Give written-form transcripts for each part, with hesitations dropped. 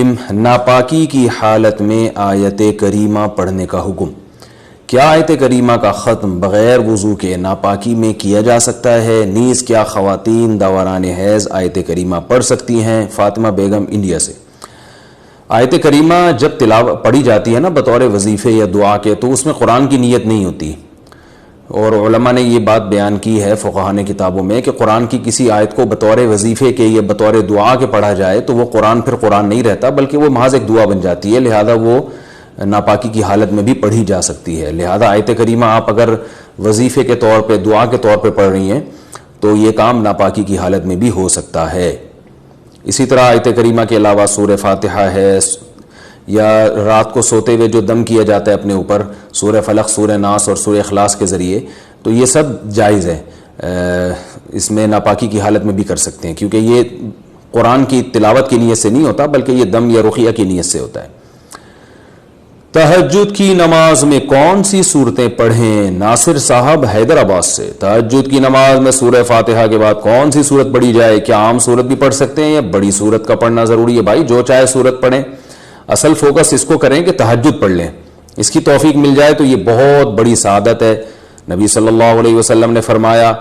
الرجیم ناپاکی کی حالت میں آیت کریمہ پڑھنے کا حکم۔ کیا آیت کریمہ کا ختم بغیر وضو کے ناپاکی میں کیا جا سکتا ہے؟ نیز کیا خواتین دوران حیض آیت کریمہ پڑھ سکتی ہیں؟ فاطمہ بیگم انڈیا سے۔ آیت کریمہ جب تلاوت پڑھی جاتی ہے نا بطور وظیفے یا دعا کے، تو اس میں قرآن کی نیت نہیں ہوتی، اور علماء نے یہ بات بیان کی ہے فقہاء نے کتابوں میں کہ قرآن کی کسی آیت کو بطور وظیفے کے یا بطور دعا کے پڑھا جائے تو وہ قرآن پھر قرآن نہیں رہتا، بلکہ وہ محض ایک دعا بن جاتی ہے، لہذا وہ ناپاکی کی حالت میں بھی پڑھی جا سکتی ہے۔ لہذا آیت کریمہ آپ اگر وظیفے کے طور پہ دعا کے طور پہ پڑھ رہی ہیں تو یہ کام ناپاکی کی حالت میں بھی ہو سکتا ہے۔ اسی طرح آیت کریمہ کے علاوہ سورہ فاتحہ ہے، یا رات کو سوتے ہوئے جو دم کیا جاتا ہے اپنے اوپر، سورہ فلق، سورہ ناس اور سورہ اخلاص کے ذریعے، تو یہ سب جائز ہے، اس میں ناپاکی کی حالت میں بھی کر سکتے ہیں، کیونکہ یہ قرآن کی تلاوت کی نیت سے نہیں ہوتا بلکہ یہ دم یا رقیہ کی نیت سے ہوتا ہے۔ تہجد کی نماز میں کون سی صورتیں پڑھیں؟ ناصر صاحب حیدرآباد سے۔ تہجد کی نماز میں سورہ فاتحہ کے بعد کون سی صورت پڑھی جائے؟ کیا عام صورت بھی پڑھ سکتے ہیں یا بڑی صورت کا پڑھنا ضروری ہے؟ بھائی جو چاہے صورت پڑھیں، اصل فوکس اس کو کریں کہ تہجد پڑھ لیں، اس کی توفیق مل جائے تو یہ بہت بڑی سعادت ہے۔ نبی صلی اللہ علیہ وسلم نے فرمایا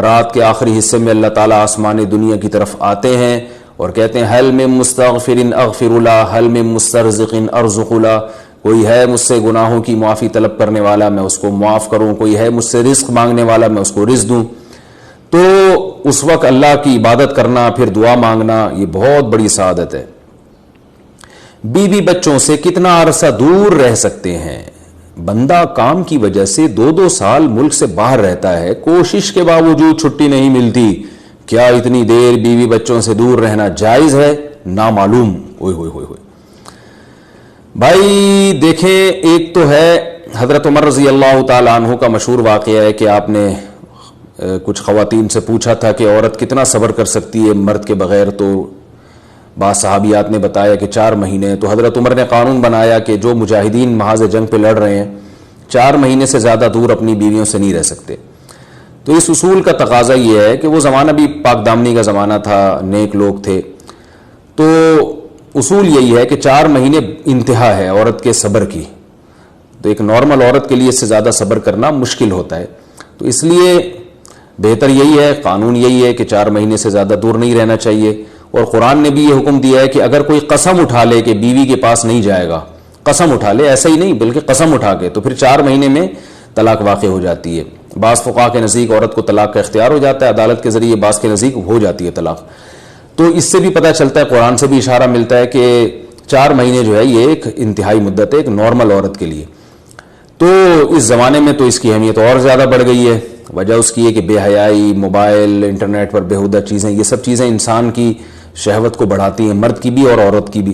رات کے آخری حصے میں اللہ تعالیٰ آسمان دنیا کی طرف آتے ہیں اور کہتے ہیں حل من مستغفر اغفر له، حل من مسترزق ارزق له، کوئی ہے مجھ سے گناہوں کی معافی طلب کرنے والا میں اس کو معاف کروں، کوئی ہے مجھ سے رزق مانگنے والا میں اس کو رزق دوں۔ تو اس وقت اللہ کی عبادت کرنا، پھر دعا مانگنا، یہ بہت بڑی سعادت ہے۔ بیوی بچوں سے کتنا عرصہ دور رہ سکتے ہیں؟ بندہ کام کی وجہ سے 2 سال ملک سے باہر رہتا ہے، کوشش کے باوجود چھٹی نہیں ملتی، کیا اتنی دیر بیوی بچوں سے دور رہنا جائز ہے؟ نامعلوم۔ اوئے ہوئے ہوئے ہوئے بھائی دیکھیں، ایک تو ہے حضرت عمر رضی اللہ تعالیٰ عنہ کا مشہور واقعہ ہے کہ آپ نے کچھ خواتین سے پوچھا تھا کہ عورت کتنا صبر کر سکتی ہے مرد کے بغیر، تو بعض صحابیات نے بتایا کہ 4 مہینے۔ تو حضرت عمر نے قانون بنایا کہ جو مجاہدین محاذ جنگ پہ لڑ رہے ہیں 4 مہینے سے زیادہ دور اپنی بیویوں سے نہیں رہ سکتے۔ تو اس اصول کا تقاضا یہ ہے کہ وہ زمانہ بھی پاک دامنی کا زمانہ تھا، نیک لوگ تھے، تو اصول یہی ہے کہ 4 مہینے انتہا ہے عورت کے صبر کی، تو ایک نارمل عورت کے لیے اس سے زیادہ صبر کرنا مشکل ہوتا ہے، تو اس لیے بہتر یہی ہے، قانون یہی ہے کہ 4 مہینے سے زیادہ دور نہیں رہنا چاہیے۔ اور قرآن نے بھی یہ حکم دیا ہے کہ اگر کوئی قسم اٹھا لے کہ بیوی کے پاس نہیں جائے گا، قسم اٹھا لے، ایسا ہی نہیں بلکہ قسم اٹھا کے، تو پھر 4 مہینے میں طلاق واقع ہو جاتی ہے۔ بعض فقہاء کے نزدیک عورت کو طلاق کا اختیار ہو جاتا ہے عدالت کے ذریعے، بعض کے نزدیک ہو جاتی ہے طلاق۔ تو اس سے بھی پتہ چلتا ہے، قرآن سے بھی اشارہ ملتا ہے کہ 4 مہینے جو ہے یہ ایک انتہائی مدت ہے ایک نارمل عورت کے لیے۔ تو اس زمانے میں تو اس کی اہمیت اور زیادہ بڑھ گئی ہے، وجہ اس کی ہے کہ بے حیائی، موبائل، انٹرنیٹ پر بےہودہ چیزیں، یہ سب چیزیں انسان کی شہوت کو بڑھاتی ہیں، مرد کی بھی اور عورت کی بھی۔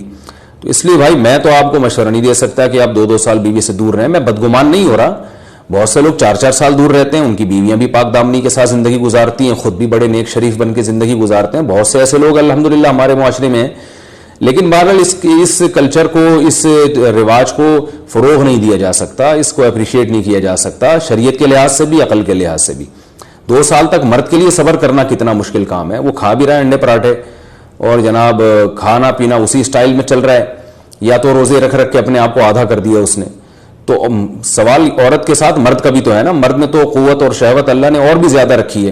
تو اس لیے بھائی میں تو آپ کو مشورہ نہیں دے سکتا کہ آپ 2 سال بیوی سے دور رہیں، میں بدگمان نہیں ہو رہا، بہت سے لوگ 4 سال دور رہتے ہیں، ان کی بیویاں بھی پاک دامنی کے ساتھ زندگی گزارتی ہیں، خود بھی بڑے نیک شریف بن کے زندگی گزارتے ہیں، بہت سے ایسے لوگ الحمدللہ ہمارے معاشرے میں ہیں، لیکن بہرحال اس کلچر کو، اس رواج کو فروغ نہیں دیا جا سکتا، اس کو اپریشیٹ نہیں کیا جا سکتا شریعت کے لحاظ سے بھی، عقل کے لحاظ سے بھی۔ 2 سال تک مرد کے لیے صبر کرنا کتنا مشکل کام ہے، وہ کھا بھی رہا ہے انڈے پراٹھے اور جناب کھانا پینا اسی سٹائل میں چل رہا ہے، یا تو روزے رکھ کے اپنے آپ کو آدھا کر دیا اس نے۔ تو سوال عورت کے ساتھ مرد کا بھی تو ہے نا، مرد میں تو قوت اور شہوت اللہ نے اور بھی زیادہ رکھی ہے،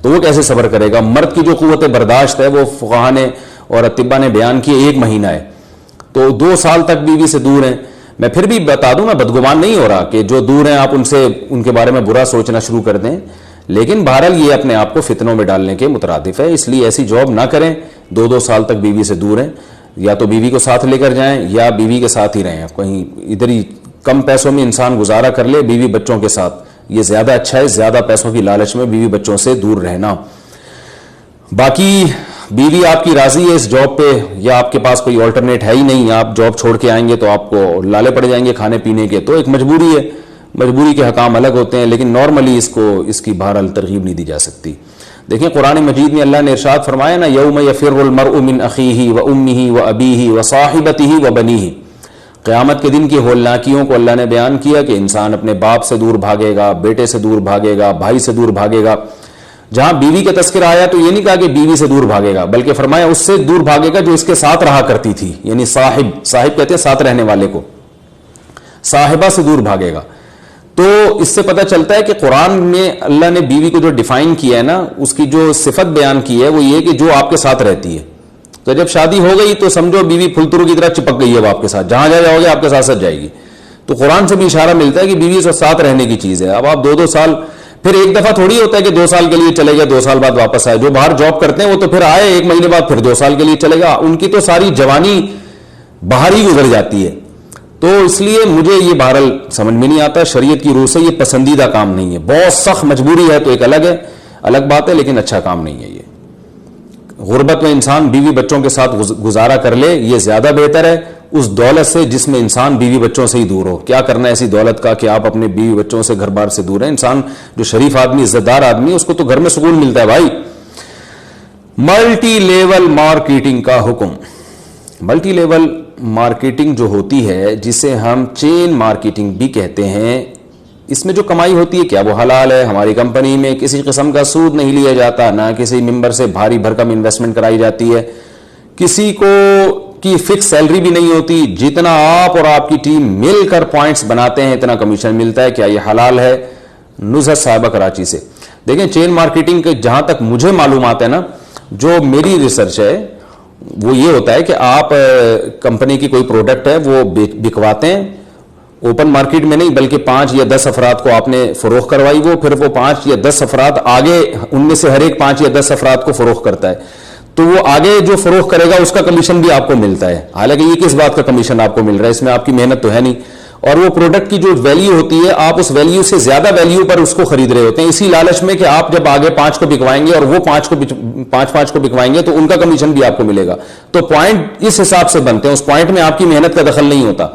تو وہ کیسے صبر کرے گا؟ مرد کی جو قوت برداشت ہے وہ فقہاء نے اور اطباء نے بیان کی 1 مہینہ ہے، تو 2 سال تک بیوی سے دور ہیں۔ میں پھر بھی بتا دوں، میں بدگمان نہیں ہو رہا کہ جو دور ہیں آپ ان کے بارے میں برا سوچنا شروع کر دیں، لیکن بہرحال یہ اپنے آپ کو فتنوں میں ڈالنے کے مترادف ہے، اس لیے ایسی جاب نہ کریں 2 سال تک بیوی سے دور ہیں، یا تو بیوی کو ساتھ لے کر جائیں یا بیوی کے ساتھ ہی رہیں، کہیں ادھر ہی کم پیسوں میں انسان گزارا کر لے بیوی بچوں کے ساتھ، یہ زیادہ اچھا ہے، زیادہ پیسوں کی لالچ میں بیوی بچوں سے دور رہنا۔ باقی بیوی آپ کی راضی ہے اس جاب پہ، یا آپ کے پاس کوئی آلٹرنیٹ ہے ہی نہیں، آپ جاب چھوڑ کے آئیں گے تو آپ کو لالے پڑ جائیں گے کھانے پینے کے، تو ایک مجبوری ہے، مجبوری کے حکام الگ ہوتے ہیں، لیکن نارملی اس کی بہرحال ترغیب نہیں دی جا سکتی۔ دیکھیں قرآن مجید میں اللہ نے ارشاد فرمایا نا، یوم یفر المرء من اخیہ وامہ وابیہ وصاحبتہ وبنیہ، قیامت کے دن کی ہولناکیوں کو اللہ نے بیان کیا کہ انسان اپنے باپ سے دور بھاگے گا، بیٹے سے دور بھاگے گا، بھائی سے دور بھاگے گا، جہاں بیوی کا تذکرہ آیا تو یہ نہیں کہا کہ بیوی سے دور بھاگے گا، بلکہ فرمایا اس سے دور بھاگے گا جو اس کے ساتھ رہا کرتی تھی، یعنی صاحب کہتے ہیں ساتھ رہنے والے کو، صاحبہ سے دور بھاگے گا۔ تو اس سے پتہ چلتا ہے کہ قرآن میں اللہ نے بیوی کو جو ڈیفائن کیا ہے نا، اس کی جو صفت بیان کی ہے وہ یہ کہ جو آپ کے ساتھ رہتی ہے۔ تو جب شادی ہو گئی تو سمجھو بیوی پھلترو کی طرح چپک گئی ہے وہ آپ کے ساتھ، جہاں جاؤ گے آپ کے ساتھ ساتھ جائے گی۔ تو قرآن سے بھی اشارہ ملتا ہے کہ بیوی سے ساتھ رہنے کی چیز ہے۔ اب آپ 2 سال، پھر ایک دفعہ تھوڑی ہوتا ہے کہ 2 سال کے لیے چلے گئے 2 سال بعد واپس آئے۔ جو باہر جاب کرتے ہیں وہ تو پھر آئے 1 مہینے بعد پھر 2 سال کے لیے چلے گا، ان کی تو ساری جوانی باہر ہی گزر جاتی ہے۔ تو اس لیے مجھے یہ بہرحال سمجھ میں نہیں آتا، شریعت کی روح سے یہ پسندیدہ کام نہیں ہے۔ بہت سخت مجبوری ہے تو ایک الگ بات ہے، لیکن اچھا کام نہیں ہے یہ۔ غربت میں انسان بیوی بچوں کے ساتھ گزارا کر لے، یہ زیادہ بہتر ہے اس دولت سے جس میں انسان بیوی بچوں سے ہی دور ہو۔ کیا کرنا ہے ایسی دولت کا کہ آپ اپنے بیوی بچوں سے گھر بار سے دور ہیں؟ انسان جو شریف آدمی، عزت دار آدمی، اس کو تو گھر میں سکون ملتا ہے بھائی۔ ملٹی لیول مارکیٹنگ کا حکم۔ ملٹی لیول مارکیٹنگ جو ہوتی ہے، جسے ہم چین مارکیٹنگ بھی کہتے ہیں، اس میں جو کمائی ہوتی ہے کیا وہ حلال ہے؟ ہماری کمپنی میں کسی قسم کا سود نہیں لیا جاتا، نہ کسی ممبر سے بھاری بھرکم انویسٹمنٹ کرائی جاتی ہے، کسی کو کی فکس سیلری بھی نہیں ہوتی، جتنا آپ اور آپ کی ٹیم مل کر پوائنٹس بناتے ہیں اتنا کمیشن ملتا ہے۔ کیا یہ حلال ہے؟ نزہت صاحبہ کراچی سے۔ دیکھیں چین مارکیٹنگ کے جہاں تک مجھے معلومات ہے نا، جو میری ریسرچ ہے وہ یہ ہوتا ہے کہ آپ کمپنی کی کوئی پروڈکٹ ہے وہ بکواتے ہیں اوپن مارکیٹ میں نہیں، بلکہ 5 یا 10 افراد کو آپ نے فروخت کروائی، وہ پھر وہ 5 یا 10 افراد آگے، ان میں سے ہر ایک 5 یا 10 افراد کو فروخت کرتا ہے، تو وہ آگے جو فروخت کرے گا اس کا کمیشن بھی آپ کو ملتا ہے۔ حالانکہ یہ کس بات کا کمیشن آپ کو مل رہا ہے؟ اس میں آپ کی محنت تو ہے نہیں، اور وہ پروڈکٹ کی جو ویلیو ہوتی ہے آپ اس ویلیو سے زیادہ ویلیو پر اس کو خرید رہے ہوتے ہیں، اسی لالچ میں کہ آپ جب آگے 5 کو بکوائیں گے اور وہ 5 کو بکوائیں گے تو ان کا کمیشن بھی آپ کو ملے گا۔ تو پوائنٹ اس حساب سے بنتے ہیں، اس پوائنٹ میں آپ کی محنت کا دخل نہیں ہوتا۔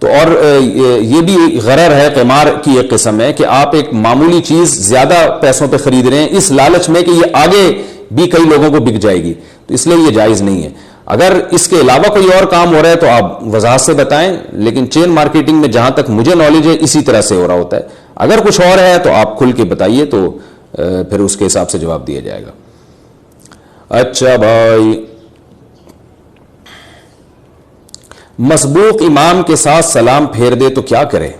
تو اور یہ بھی غرر ہے، قمار کی ایک قسم ہے کہ آپ ایک معمولی چیز زیادہ پیسوں پہ خرید رہے ہیں اس لالچ میں کہ یہ آگے بھی کئی لوگوں کو بک جائے گی، تو اس لیے یہ جائز نہیں ہے۔ اگر اس کے علاوہ کوئی اور کام ہو رہا ہے تو آپ وضاحت سے بتائیں، لیکن چین مارکیٹنگ میں جہاں تک مجھے نالج ہے اسی طرح سے ہو رہا ہوتا ہے۔ اگر کچھ اور ہے تو آپ کھل کے بتائیے، تو پھر اس کے حساب سے جواب دیا جائے گا۔ اچھا بھائی، مسبوق امام کے ساتھ سلام پھیر دے تو کیا کرے؟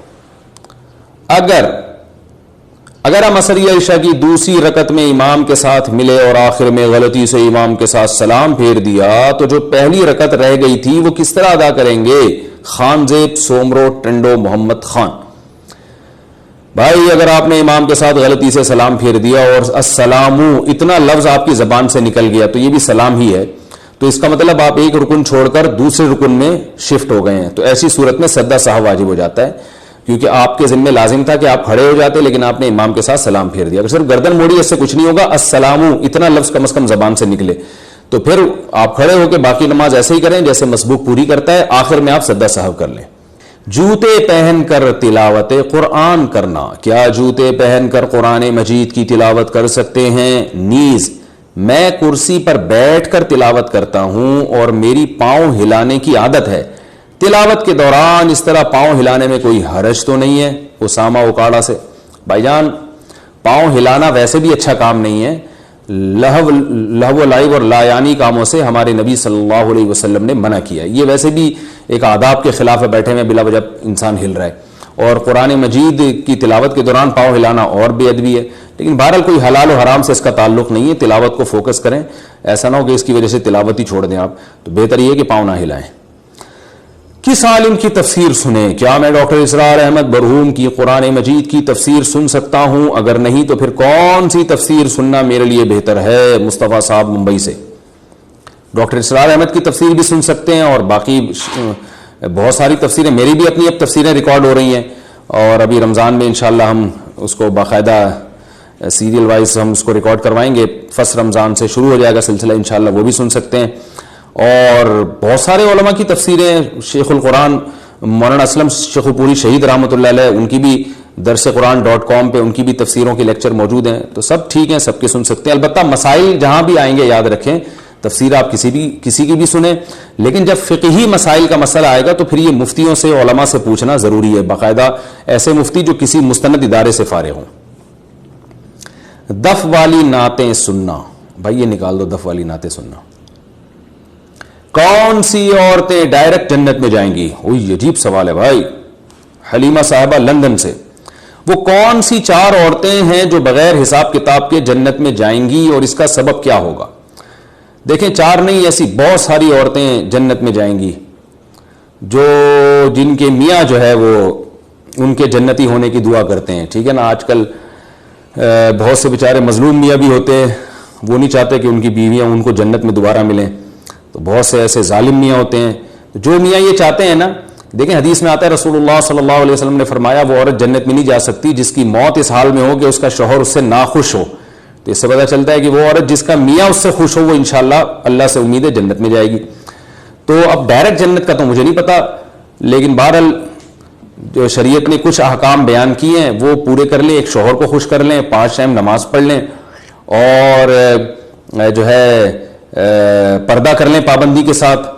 اگر ہم عصر یا عشاء کی دوسری رکعت میں امام کے ساتھ ملے اور آخر میں غلطی سے امام کے ساتھ سلام پھیر دیا تو جو پہلی رکعت رہ گئی تھی وہ کس طرح ادا کریں گے؟ خان زیب سومرو ٹنڈو محمد خان۔ بھائی اگر آپ نے امام کے ساتھ غلطی سے سلام پھیر دیا اور السلام اتنا لفظ آپ کی زبان سے نکل گیا تو یہ بھی سلام ہی ہے، تو اس کا مطلب آپ ایک رکن چھوڑ کر دوسرے رکن میں شفٹ ہو گئے ہیں، تو ایسی صورت میں سجدہ سہو واجب ہو جاتا ہے، کیونکہ آپ کے ذمہ لازم تھا کہ آپ کھڑے ہو جاتے لیکن آپ نے امام کے ساتھ سلام پھیر دیا۔ اگر صرف گردن موڑی اس سے کچھ نہیں ہوگا، السلام اتنا لفظ کم از کم زبان سے نکلے، تو پھر آپ کھڑے ہو کے باقی نماز ایسے ہی کریں جیسے مسبوق پوری کرتا ہے، آخر میں آپ سجدہ سہو کر لیں۔ جوتے پہن کر تلاوت قرآن کرنا، کیا جوتے پہن کر قرآن مجید کی تلاوت کر سکتے ہیں؟ نیز میں کرسی پر بیٹھ کر تلاوت کرتا ہوں اور میری پاؤں ہلانے کی عادت ہے، تلاوت کے دوران اس طرح پاؤں ہلانے میں کوئی حرج تو نہیں ہے؟ اسامہ اوکاڑا سے۔ بھائی جان پاؤں ہلانا ویسے بھی اچھا کام نہیں ہے، لہو لائب اور لایانی کاموں سے ہمارے نبی صلی اللہ علیہ وسلم نے منع کیا ہے، یہ ویسے بھی ایک آداب کے خلاف ہے، بیٹھے میں بلا وجہ انسان ہل رہا ہے، اور قرآن مجید کی تلاوت کے دوران پاؤں ہلانا اور بے ادبی ہے، لیکن بہرحال کوئی حلال و حرام سے اس کا تعلق نہیں ہے، تلاوت کو فوکس کریں، ایسا نہ ہو کہ اس کی وجہ سے تلاوت ہی چھوڑ دیں آپ، تو بہتر یہ کہ پاؤں نہ ہلائیں۔ کس عالم کی تفسیر سنیں؟ کیا میں ڈاکٹر اسرار احمد برہوم کی قرآن مجید کی تفسیر سن سکتا ہوں؟ اگر نہیں تو پھر کون سی تفسیر سننا میرے لیے بہتر ہے؟ مصطفیٰ صاحب ممبئی سے۔ ڈاکٹر اسرار احمد کی تفسیر بھی سن سکتے ہیں، اور باقی بہت ساری تفسیریں، میری بھی اپنی اب تفسیریں ریکارڈ ہو رہی ہیں، اور ابھی رمضان میں انشاءاللہ ہم اس کو باقاعدہ سیریل وائز ہم اس کو ریکارڈ کروائیں گے، فرسٹ رمضان سے شروع ہو جائے گا سلسلہ، انشاءاللہ وہ بھی سن سکتے ہیں۔ اور بہت سارے علماء کی تفسیریں، شیخ القرآن مولانا اسلم شیخ پوری شہید رحمۃ اللہ علیہ، ان کی بھی درسقرآن.com پہ ان کی بھی تفسیروں کے لیکچر موجود ہیں، تو سب ٹھیک ہیں، سب کے سن سکتے ہیں۔ البتہ مسائل جہاں بھی آئیں گے یاد رکھیں، تفسیر آپ کسی کی بھی سنیں، لیکن جب فقہی مسائل کا مسئلہ آئے گا تو پھر یہ مفتیوں سے، علماء سے پوچھنا ضروری ہے، باقاعدہ ایسے مفتی جو کسی مستند ادارے سے فارغ ہوں۔ دف والی نعتیں سننا. بھائی یہ نکال دو دف والی نعتیں سننا. کون سی عورتیں ڈائریکٹ جنت میں جائیں گی؟ وہی عجیب سوال ہے بھائی. حلیمہ صاحبہ لندن سے. وہ کون سی 4 عورتیں ہیں جو بغیر حساب کتاب کے جنت میں جائیں گی اور اس کا سبب کیا ہوگا؟ دیکھیں 4 نہیں، ایسی بہت ساری عورتیں جنت میں جائیں گی جو جن کے میاں جو ہے وہ ان کے جنتی ہونے کی دعا کرتے ہیں. ٹھیک ہے نا. آج کل بہت سے بیچارے مظلوم میاں بھی ہوتے ہیں، وہ نہیں چاہتے کہ ان کی بیویاں ان کو جنت میں دوبارہ ملیں. تو بہت سے ایسے ظالم میاں ہوتے ہیں. جو میاں یہ چاہتے ہیں نا، دیکھیں حدیث میں آتا ہے رسول اللہ صلی اللہ علیہ وسلم نے فرمایا وہ عورت جنت میں نہیں جا سکتی جس کی موت اس حال میں ہو کہ اس کا شوہر اس سے ناخوش ہو. تو اس سے پتہ چلتا ہے کہ وہ عورت جس کا میاں اس سے خوش ہو وہ انشاءاللہ اللہ سے امید ہے جنت میں جائے گی. تو اب ڈائریکٹ جنت کا تو مجھے نہیں پتا، لیکن بہرحال جو شریعت نے کچھ احکام بیان کیے ہیں وہ پورے کر لیں. ایک شوہر کو خوش کر لیں، 5 ٹائم نماز پڑھ لیں، اور جو ہے پردہ کر لیں پابندی کے ساتھ،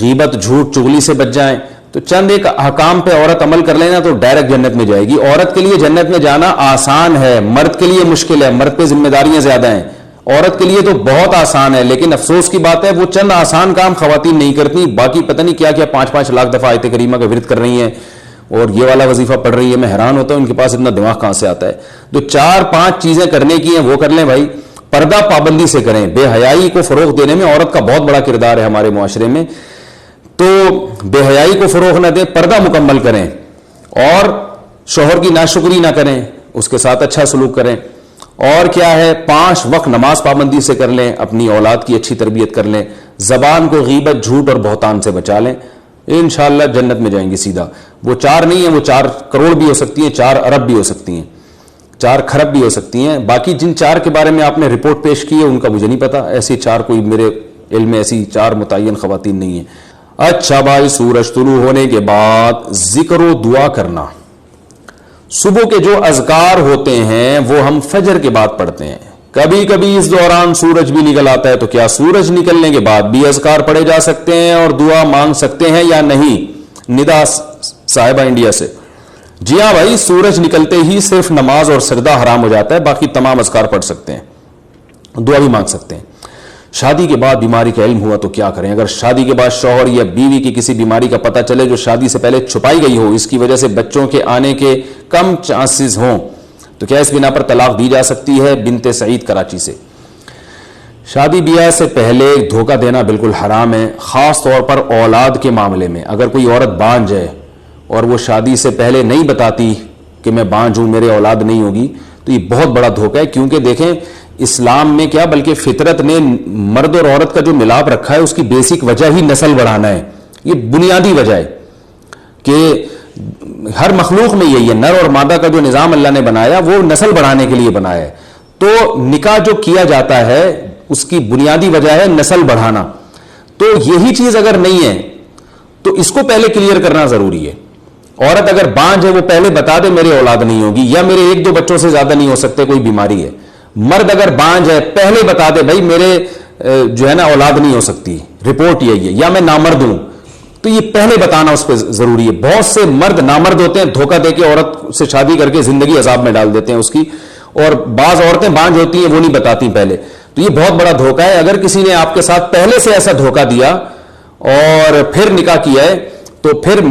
غیبت جھوٹ چغلی سے بچ جائیں. تو چند ایک احکام پہ عورت عمل کر لینا تو ڈائریکٹ جنت میں جائے گی. عورت کے لیے جنت میں جانا آسان ہے، مرد کے لیے مشکل ہے. مرد پہ ذمہ داریاں زیادہ ہیں. عورت کے لیے تو بہت آسان ہے، لیکن افسوس کی بات ہے وہ چند آسان کام خواتین نہیں کرتی، باقی پتہ نہیں کیا کیا 5-5 لاکھ دفعہ آیت کریمہ کا ورد کر رہی ہیں اور یہ والا وظیفہ پڑھ رہی ہے. میں حیران ہوتا ہوں ان کے پاس اتنا دماغ کہاں سے آتا ہے. جو 4-5 چیزیں کرنے کی ہیں وہ کر لیں بھائی. پردہ پابندی سے کریں. بے حیائی کو فروغ دینے میں عورت کا بہت بڑا کردار ہے ہمارے معاشرے میں. تو بے حیائی کو فروغ نہ دیں، پردہ مکمل کریں، اور شوہر کی ناشکری نہ کریں، اس کے ساتھ اچھا سلوک کریں. اور کیا ہے، 5 وقت نماز پابندی سے کر لیں، اپنی اولاد کی اچھی تربیت کر لیں، زبان کو غیبت جھوٹ اور بہتان سے بچا لیں. انشاءاللہ جنت میں جائیں گی سیدھا. وہ 4 نہیں ہیں، وہ 4 کروڑ بھی ہو سکتی ہیں، 4 ارب بھی ہو سکتی ہیں، 4 کھرب بھی ہو سکتی ہیں. باقی جن 4 کے بارے میں آپ نے رپورٹ پیش کی ہے ان کا مجھے نہیں پتا. ایسی 4 کوئی میرے علم میں ایسی 4 متعین خواتین نہیں ہیں. اچھا بھائی، سورج طلوع ہونے کے بعد ذکر و دعا کرنا. صبح کے جو اذکار ہوتے ہیں وہ ہم فجر کے بعد پڑھتے ہیں. کبھی کبھی اس دوران سورج بھی نکل آتا ہے، تو کیا سورج نکلنے کے بعد بھی اذکار پڑھے جا سکتے ہیں اور دعا مانگ سکتے ہیں یا نہیں؟ ندا صاحبہ انڈیا سے. جی ہاں بھائی، سورج نکلتے ہی صرف نماز اور سجدہ حرام ہو جاتا ہے، باقی تمام اذکار پڑھ سکتے ہیں، دعا بھی مانگ سکتے ہیں. شادی کے بعد بیماری کا علم ہوا تو کیا کریں؟ اگر شادی کے بعد شوہر یا بیوی کی کسی بیماری کا پتہ چلے جو شادی سے پہلے چھپائی گئی ہو، اس کی وجہ سے بچوں کے آنے کے کم چانسز ہوں، تو کیا اس بنا پر طلاق دی جا سکتی ہے؟ بنت سعید کراچی سے. شادی بیاہ سے پہلے دھوکہ دینا بالکل حرام ہے، خاص طور پر اولاد کے معاملے میں. اگر کوئی عورت بانجھ ہے اور وہ شادی سے پہلے نہیں بتاتی کہ میں بانجھ ہوں، میرے اولاد نہیں ہوگی، تو یہ بہت بڑا دھوکہ ہے. کیونکہ دیکھیں اسلام میں کیا، بلکہ فطرت نے مرد اور عورت کا جو ملاپ رکھا ہے اس کی بیسک وجہ ہی نسل بڑھانا ہے. یہ بنیادی وجہ ہے کہ ہر مخلوق میں یہی ہے، نر اور مادہ کا جو نظام اللہ نے بنایا وہ نسل بڑھانے کے لیے بنایا ہے. تو نکاح جو کیا جاتا ہے اس کی بنیادی وجہ ہے نسل بڑھانا. تو یہی چیز اگر نہیں ہے تو اس کو پہلے کلیئر کرنا ضروری ہے. عورت اگر بانجھ ہے وہ پہلے بتا دے میرے اولاد نہیں ہوگی، یا میرے 1-2 بچوں سے زیادہ نہیں ہو سکتے، کوئی بیماری ہے. مرد اگر بانجھ ہے پہلے بتا دے بھائی میرے جو ہے نا اولاد نہیں ہو سکتی، رپورٹ یہی ہے، یا میں نامرد ہوں. تو یہ پہلے بتانا اس پہ ضروری ہے. بہت سے مرد نامرد ہوتے ہیں، دھوکہ دے کے عورت سے شادی کر کے زندگی عذاب میں ڈال دیتے ہیں اس کی. اور بعض عورتیں بانجھ ہوتی ہیں وہ نہیں بتاتی پہلے. تو یہ بہت بڑا دھوکہ ہے. اگر کسی نے آپ کے ساتھ پہلے سے ایسا دھوکہ دیا اور پھر نکاح کیا ہے، تو پھر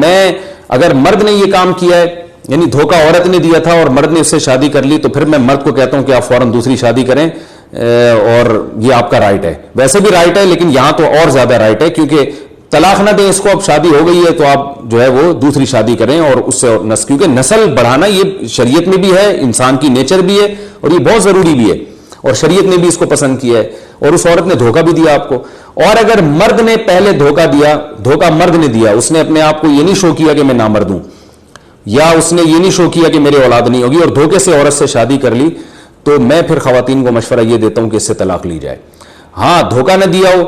اگر مرد نے یہ کام کیا ہے، یعنی دھوکہ عورت نے دیا تھا اور مرد نے اس سے شادی کر لی، تو پھر میں مرد کو کہتا ہوں کہ آپ فوراً دوسری شادی کریں، اور یہ آپ کا رائٹ ہے. ویسے بھی رائٹ ہے، لیکن یہاں تو اور زیادہ رائٹ ہے، کیونکہ طلاق نہ دیں اس کو، اب شادی ہو گئی ہے تو آپ جو ہے وہ دوسری شادی کریں اور اس سے کیونکہ نسل بڑھانا یہ شریعت میں بھی ہے، انسان کی نیچر بھی ہے، اور یہ بہت ضروری بھی ہے، اور شریعت نے بھی اس کو پسند کیا ہے. اور اس عورت نے دھوکہ بھی دیا آپ کو. اور اگر مرد نے پہلے دھوکہ دیا، دھوکہ مرد نے دیا، اس نے اپنے آپ کو یہ نہیں شو کیا کہ میں نامرد ہوں، یا اس نے یہ نہیں شو کیا کہ میرے اولاد نہیں ہوگی، اور دھوکے سے عورت سے شادی کر لی، تو میں پھر خواتین کو مشورہ یہ دیتا ہوں کہ اس سے طلاق لی جائے. ہاں دھوکہ نہ دیا ہو،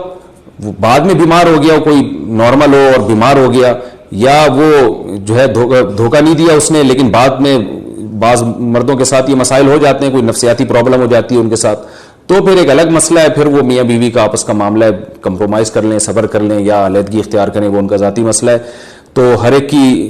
وہ بعد میں بیمار ہو گیا ہو، کوئی نارمل ہو اور بیمار ہو گیا، یا وہ جو ہے دھوکہ نہیں دیا اس نے، لیکن بعد میں بعض مردوں کے ساتھ یہ مسائل ہو جاتے ہیں، کوئی نفسیاتی پرابلم ہو جاتی ہے ان کے ساتھ، تو پھر ایک الگ مسئلہ ہے. پھر وہ میاں بیوی کا آپس کا معاملہ ہے، کمپرومائز کر لیں، صبر کر لیں، یا علیحدگی اختیار کریں، وہ ان کا ذاتی مسئلہ ہے. تو ہر ایک کی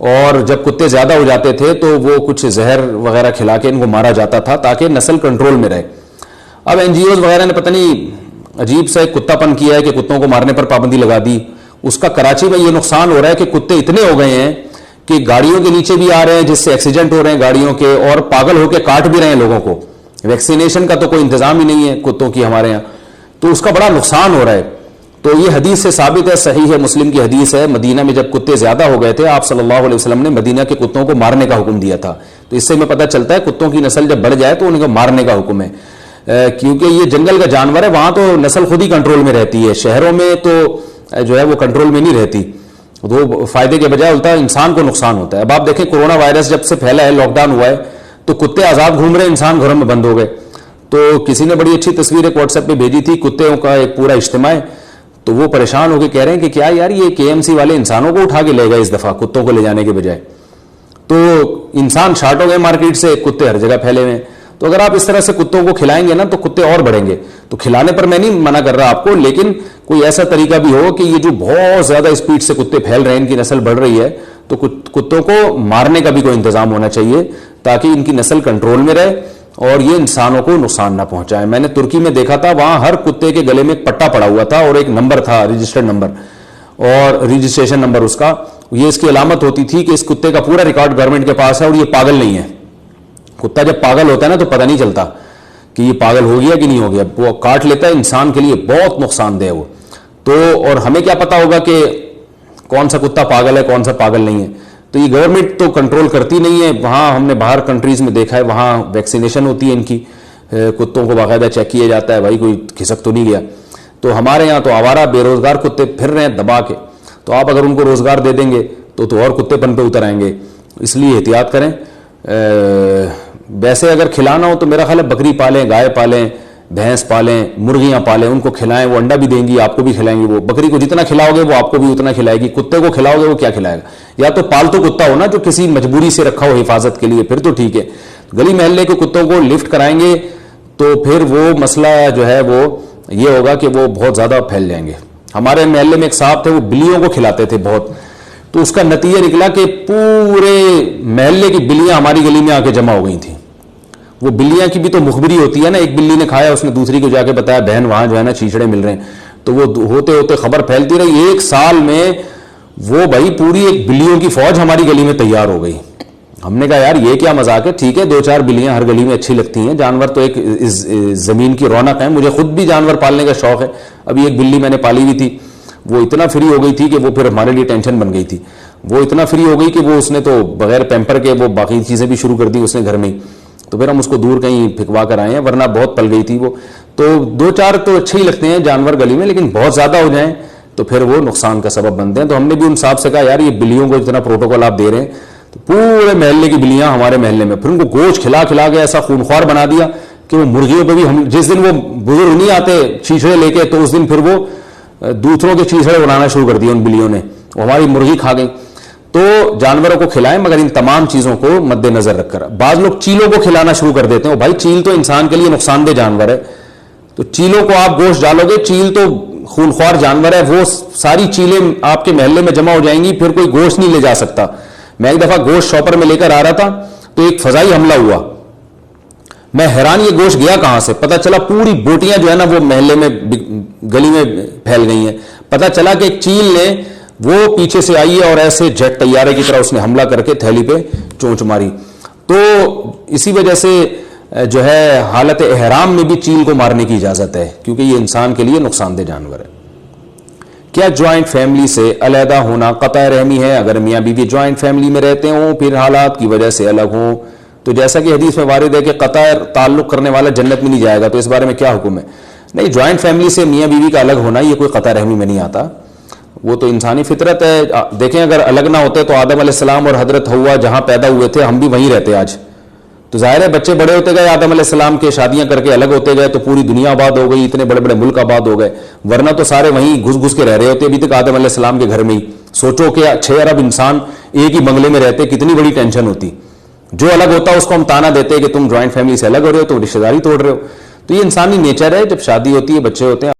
اور جب کتے زیادہ ہو جاتے تھے تو وہ کچھ زہر وغیرہ کھلا کے ان کو مارا جاتا تھا تاکہ نسل کنٹرول میں رہے. اب این جی اوز وغیرہ نے پتہ نہیں عجیب سا ایک کتا پن کیا ہے کہ کتوں کو مارنے پر پابندی لگا دی. اس کا کراچی میں یہ نقصان ہو رہا ہے کہ کتے اتنے ہو گئے ہیں کہ گاڑیوں کے نیچے بھی آ رہے ہیں جس سے ایکسیڈنٹ ہو رہے ہیں گاڑیوں کے, اور پاگل ہو کے کاٹ بھی رہے ہیں لوگوں کو. ویکسینیشن کا تو کوئی انتظام ہی نہیں ہے کتوں کی ہمارے یہاں, تو اس کا بڑا نقصان ہو رہا ہے. تو یہ حدیث سے ثابت ہے, صحیح ہے, مسلم کی حدیث ہے, مدینہ میں جب کتے زیادہ ہو گئے تھے آپ صلی اللہ علیہ وسلم نے مدینہ کے کتوں کو مارنے کا حکم دیا تھا. تو اس سے ہمیں پتہ چلتا ہے کتوں کی نسل جب بڑھ جائے تو ان کو مارنے کا حکم ہے, کیونکہ یہ جنگل کا جانور ہے, وہاں تو نسل خود ہی کنٹرول میں رہتی ہے. شہروں میں تو جو ہے وہ کنٹرول میں نہیں رہتی, وہ فائدے کے بجائے الٹا انسان کو نقصان ہوتا ہے. اب آپ دیکھیں کورونا وائرس جب سے پھیلا ہے, لاک ڈاؤن ہوا ہے, تو کتے آزاد گھوم رہے ہیں, انسان گھروں میں بند ہو گئے. تو کسی نے بڑی اچھی تصویر ایک واٹس ایپ پہ بھیجی تھی, کتوں کا ایک پورا اجتماع ہے, تو وہ پریشان ہو کے کہہ رہے ہیں کہ کیا یار یہ کے ایم سی والے انسانوں کو اٹھا کے لے گئے اس دفعہ کتوں کو لے جانے کے بجائے. تو انسان شارٹ ہو گئے مارکیٹ سے, کتے ہر جگہ پھیلے ہوئے ہیں. تو اگر آپ اس طرح سے کتوں کو کھلائیں گے نا تو کتے اور بڑھیں گے. تو کھلانے پر میں نہیں منع کر رہا آپ کو, لیکن کوئی ایسا طریقہ بھی ہو کہ یہ جو بہت زیادہ اسپیڈ سے کتے پھیل رہے ہیں, ان کی نسل بڑھ رہی ہے, تو کتوں کو مارنے کا بھی کوئی انتظام ہونا چاہیے تاکہ ان کی نسل کنٹرول میں رہے اور یہ انسانوں کو نقصان نہ پہنچائے. میں نے ترکی میں دیکھا تھا, وہاں ہر کتے کے گلے میں ایک پٹا پڑا ہوا تھا اور ایک نمبر تھا, رجسٹرڈ نمبر اور رجسٹریشن نمبر اس کا. یہ اس کی علامت ہوتی تھی کہ اس کتے کا پورا ریکارڈ گورنمنٹ کے پاس ہے اور یہ پاگل نہیں ہے. کتا جب پاگل ہوتا ہے نا تو پتہ نہیں چلتا کہ یہ پاگل ہو گیا کہ نہیں ہو گیا, وہ کاٹ لیتا ہے. انسان کے لیے بہت نقصان دہ وہ. تو اور ہمیں کیا پتا ہوگا کہ کون سا کتا پاگل ہے کون سا پاگل نہیں ہے. تو یہ گورنمنٹ تو کنٹرول کرتی نہیں ہے. وہاں ہم نے باہر کنٹریز میں دیکھا ہے, وہاں ویکسینیشن ہوتی ہے ان کی, کتوں کو باقاعدہ چیک کیا جاتا ہے بھائی کوئی کھسک تو نہیں گیا. تو ہمارے یہاں تو آوارہ بے روزگار کتے پھر رہے ہیں دبا کے, تو آپ اگر ان کو روزگار دے دیں گے تو اور کتے پن پہ اتر آئیں گے. اس لیے احتیاط کریں. ویسے اگر کھلانا ہو تو میرا خیال ہے بکری پالیں, گائے پالیں, بھینس پالیں, مرغیاں پالیں, ان کو کھلائیں, وہ انڈا بھی دیں گی, آپ کو بھی کھلائیں گی. وہ بکری کو جتنا کھلاؤ گے وہ آپ کو بھی اتنا کھلائے گی. کتے کو کھلاؤ گے وہ کیا کھلائے گا؟ یا تو پالتو کتا ہو نا جو کسی مجبوری سے رکھا ہو حفاظت کے لیے, پھر تو ٹھیک ہے. گلی محلے کے کتوں کو لفٹ کرائیں گے تو پھر وہ مسئلہ جو ہے وہ یہ ہوگا کہ وہ بہت زیادہ پھیل جائیں گے. ہمارے محلے میں ایک صاحب تھے, وہ بلیوں کو کھلاتے تھے بہت, تو اس کا نتیجہ نکلا کہ پورے محلے کی بلیاں ہماری گلی میں آ کے جمع ہو گئی تھیں. وہ بلیاں کی بھی تو مخبری ہوتی ہے نا, ایک بلی نے کھایا, اس نے دوسری کو جا کے بتایا بہن وہاں جو ہے نا چیچڑے مل رہے ہیں, تو وہ ہوتے ہوتے خبر پھیلتی رہی. ایک سال میں وہ بھائی پوری ایک بلیوں کی فوج ہماری گلی میں تیار ہو گئی. ہم نے کہا یار یہ کیا مذاق ہے, ٹھیک ہے 2-4 بلیاں ہر گلی میں اچھی لگتی ہیں, جانور تو ایک زمین کی رونق ہے, مجھے خود بھی جانور پالنے کا شوق ہے. ابھی ایک بلی میں نے پالی ہوئی تھی, وہ اتنا فری ہو گئی تھی کہ وہ پھر ہمارے لیے ٹینشن بن گئی تھی. وہ اتنا فری ہو گئی کہ وہ اس نے تو بغیر پیمپر کے وہ باقی چیزیں بھی شروع کر دی اس نے گھر میں ہی. تو پھر ہم اس کو دور کہیں پھکوا کر آئے ہیں, ورنہ بہت پل گئی تھی وہ. تو 2-4 تو اچھے ہی لگتے ہیں جانور گلی میں, لیکن بہت زیادہ ہو جائیں تو پھر وہ نقصان کا سبب بنتے ہیں. تو ہم نے بھی ان صاحب سے کہا یار یہ بلیوں کو اتنا پروٹوکول آپ دے رہے ہیں, تو پورے محلے کی بلیاں ہمارے محلے میں, پھر ان کو گوشت کھلا کھلا کے ایسا خونخوار بنا دیا کہ وہ مرغیوں پہ بھی ہم جس دن وہ بزرگ نہیں آتے چیچڑے لے کے, تو اس دن پھر وہ دوسروں کے چیچڑے بنانا شروع کر دیے ان بلیوں نے, وہ ہماری مرغی کھا گئی. تو جانوروں کو کھلائیں مگر ان تمام چیزوں کو مد نظر رکھ کر. بعض لوگ چیلوں کو کھلانا شروع کر دیتے ہیں, بھائی چیل تو انسان کے لیے نقصان دہ جانور ہے, تو چیلوں کو آپ گوشت ڈالو گے, چیل تو خونخوار جانور ہے, وہ ساری چیلیں آپ کے محلے میں جمع ہو جائیں گی, پھر کوئی گوشت نہیں لے جا سکتا. میں ایک دفعہ گوشت شاپر میں لے کر آ رہا تھا تو ایک فضائی حملہ ہوا, میں حیران یہ گوشت گیا کہاں سے. پتہ چلا پوری بوٹیاں جو ہے نا وہ محلے میں گلی میں پھیل گئی ہیں. پتہ چلا کہ ایک چیل نے وہ پیچھے سے آئی ہے اور ایسے جیٹ طیارے کی طرح اس نے حملہ کر کے تھیلی پہ چونچ ماری. تو اسی وجہ سے جو ہے حالت احرام میں بھی چیل کو مارنے کی اجازت ہے, کیونکہ یہ انسان کے لیے نقصان دہ جانور ہے. کیا جوائنٹ فیملی سے علیحدہ ہونا قطع رحمی ہے؟ اگر میاں بیوی جوائنٹ فیملی میں رہتے ہوں پھر حالات کی وجہ سے الگ ہوں, تو جیسا کہ حدیث میں وارد ہے کہ قطع تعلق کرنے والا جنت میں نہیں جائے گا, تو اس بارے میں کیا حکم ہے؟ نہیں, جوائنٹ فیملی سے میاں بیوی کا الگ ہونا یہ کوئی قطع رحمی میں نہیں آتا, وہ تو انسانی فطرت ہے. دیکھیں اگر الگ نہ ہوتے تو آدم علیہ السلام اور حضرت حوا جہاں پیدا ہوئے تھے ہم بھی وہیں رہتے آج. تو ظاہر ہے بچے بڑے ہوتے گئے, آدم علیہ السلام کے شادیاں کر کے الگ ہوتے گئے تو پوری دنیا آباد ہو گئی, اتنے بڑے بڑے ملک آباد ہو گئے, ورنہ تو سارے وہیں گھس گھس کے رہ رہے ہوتے ابھی تک آدم علیہ السلام کے گھر میں ہی. سوچو کہ 6 ارب انسان ایک ہی بنگلے میں رہتے, کتنی بڑی ٹینشن ہوتی. جو الگ ہوتا اس کو ہم تانا دیتے کہ تم جوائنٹ فیملی سے الگ ہو رہے ہو, تم رشتہ داری توڑ رہے ہو. تو یہ انسانی نیچر ہے, جب شادی ہوتی ہے بچے ہوتے ہیں